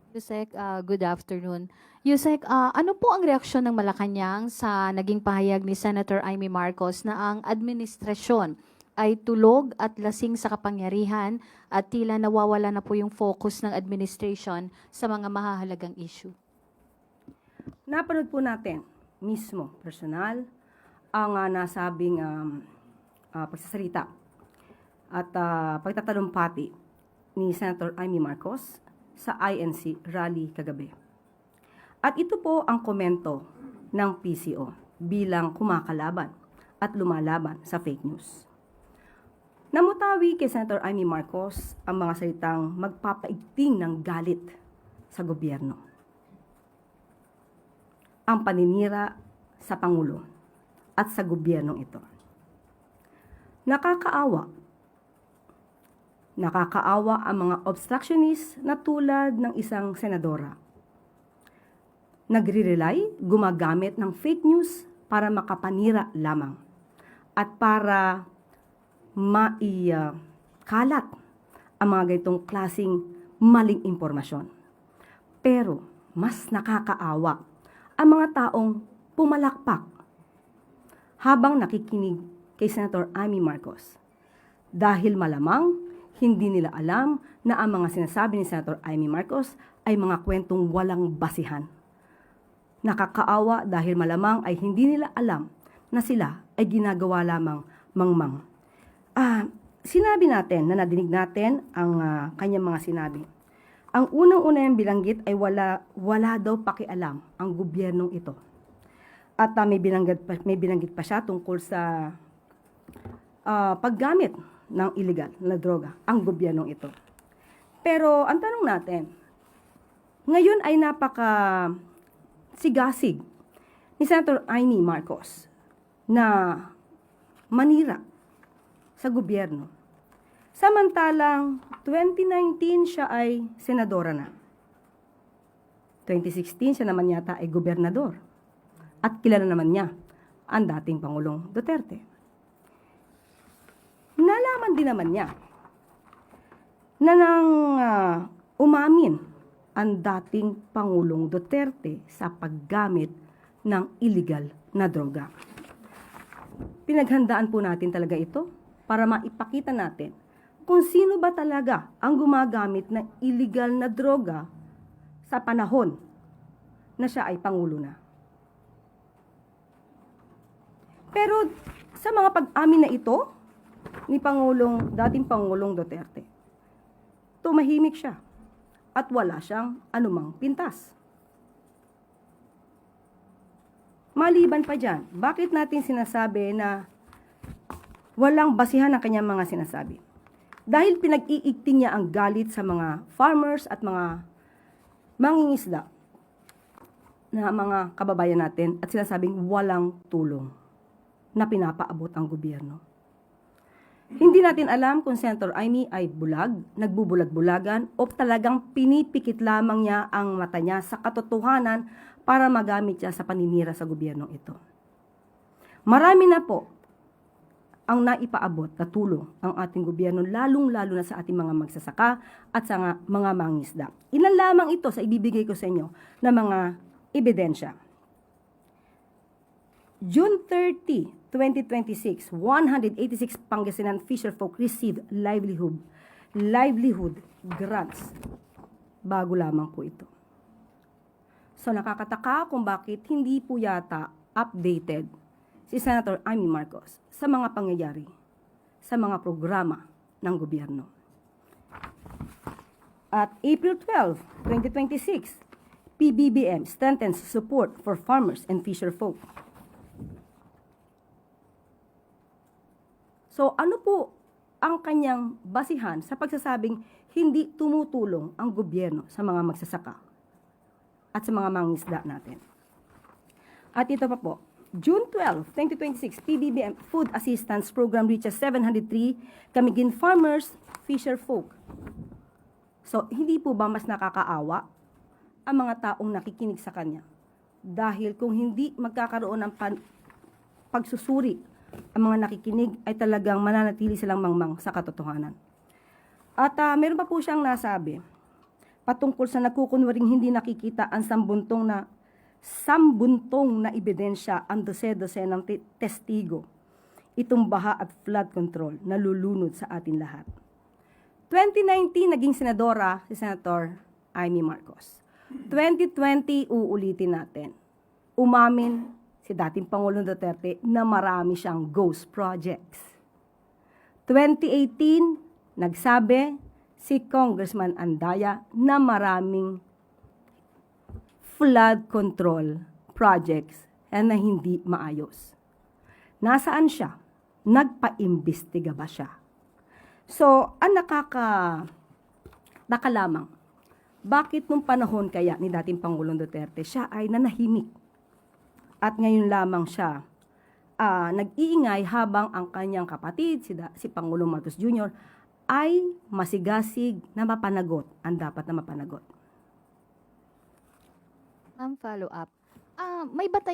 Yusek, good afternoon. Yusek, ano po ang reaksyon ng Malacanang sa naging pahayag ni Senator Amy Marcos na ang administrasyon ay tulog at lasing sa kapangyarihan at tila nawawala na po yung focus ng administration sa mga mahahalagang issue? Napanood po natin mismo, personal, ang nasabing pagsasalita at pagtatalumpati ni Senator Amy Marcos sa INC rally kagabi. At ito po ang komento ng PCO bilang kumakalaban at lumalaban sa fake news. Namutawi kay Senator Amy Marcos ang mga salitang magpapaigting ng galit sa gobyerno. Ang paninira sa Pangulo at sa gobyernong ito. Nakakaawa ang mga obstructionist na tulad ng isang senadora. Nagre-rely, gumagamit ng fake news para makapanira lamang at para kalat ang mga ganitong klaseng maling impormasyon. Pero mas nakakaawa ang mga taong pumalakpak habang nakikinig kay Senator Amy Marcos. Dahil malamang hindi nila alam na ang mga sinasabi ni Senator Amy Marcos ay mga kwentong walang basihan. Nakakaawa dahil malamang ay hindi nila alam na sila ay ginagawa lamang mangmang. Sinabi natin na nadinig natin ang kanyang mga sinabi. Ang unang-una yung bilanggit ay wala daw pakialam ang gobyernong ito. At may binanggit pa siya tungkol sa paggamit ng illegal na droga ang gobyernong ito. Pero ang tanong natin, ngayon ay sigasig ni Senator Amy Marcos na manira sa gobyerno. Samantalang 2019 siya ay senadora na. 2016 siya naman yata ay gobernador. At kilala naman niya ang dating Pangulong Duterte. Nalaman din naman niya na nang umamin ang dating Pangulong Duterte sa paggamit ng illegal na droga. Pinaghandaan po natin talaga ito para maipakita natin kung sino ba talaga ang gumagamit ng illegal na droga sa panahon na siya ay Pangulo na. Pero sa mga pag-amin na ito ni dating Pangulong Duterte, tumahimik siya at wala siyang anumang pintas. Maliban pa dyan, bakit natin sinasabi na walang basihan ang kanyang mga sinasabi? Dahil pinag-iigting niya ang galit sa mga farmers at mga mangingisda na mga kababayan natin at sinasabing walang tulong na pinapaabot ang gobyerno. Hindi natin alam kung Senator Amy ay nagbubulag-bulagan o talagang pinipikit lamang niya ang mata niya sa katotohanan para magamit siya sa paninira sa gobyernong ito. Marami na po ang naipaabot na tulong ang ating gobyerno, lalong-lalo na sa ating mga magsasaka at sa mga mangingisda. Ilan lamang ito sa ibibigay ko sa inyo na mga ebidensya. June 30, 2026, 186 Pangasinan fisherfolk received livelihood grants. Bago lamang po ito. So nakakataka kung bakit hindi po yata updated si Senator Amy Marcos sa mga pangyayari, sa mga programa ng gobyerno. At April 12, 2026, PBBM strengthens support for farmers and fisherfolk. So ano po ang kanyang basihan sa pagsasabing hindi tumutulong ang gobyerno sa mga magsasaka at sa mga mangingisda natin? At ito pa po, June 12, 2026, PBBM Food Assistance Program reaches 703 Camiguin farmers, fisherfolk. So hindi po ba mas nakakaawa ang mga taong nakikinig sa kanya? Dahil kung hindi magkakaroon ng pagsusuri ang mga nakikinig ay talagang mananatili silang mangmang sa katotohanan. At meron pa po siyang nasabi, patungkol sa nagkukunwaring hindi nakikita ang sambuntong na ebidensya ang dose-dose ng testigo. Itong baha at flood control na lulunod sa atin lahat. 2019, naging senadora si Senator Amy Marcos. 2020, uulitin natin. Umamin si dating Pangulong Duterte na marami siyang ghost projects. 2018, nagsabi si Congressman Andaya na maraming flood control projects na hindi maayos. Nasaan siya? Nagpa-imbestiga ba siya? So, ang nakalamang, bakit nung panahon kaya ni dating Pangulong Duterte, siya ay nanahimik? At ngayon lamang siya nag-iingay habang ang kanyang kapatid, si Pangulong Marcos Jr., ay masigasig na mapanagot ang dapat na mapanagot. Ma'am, follow up. May batay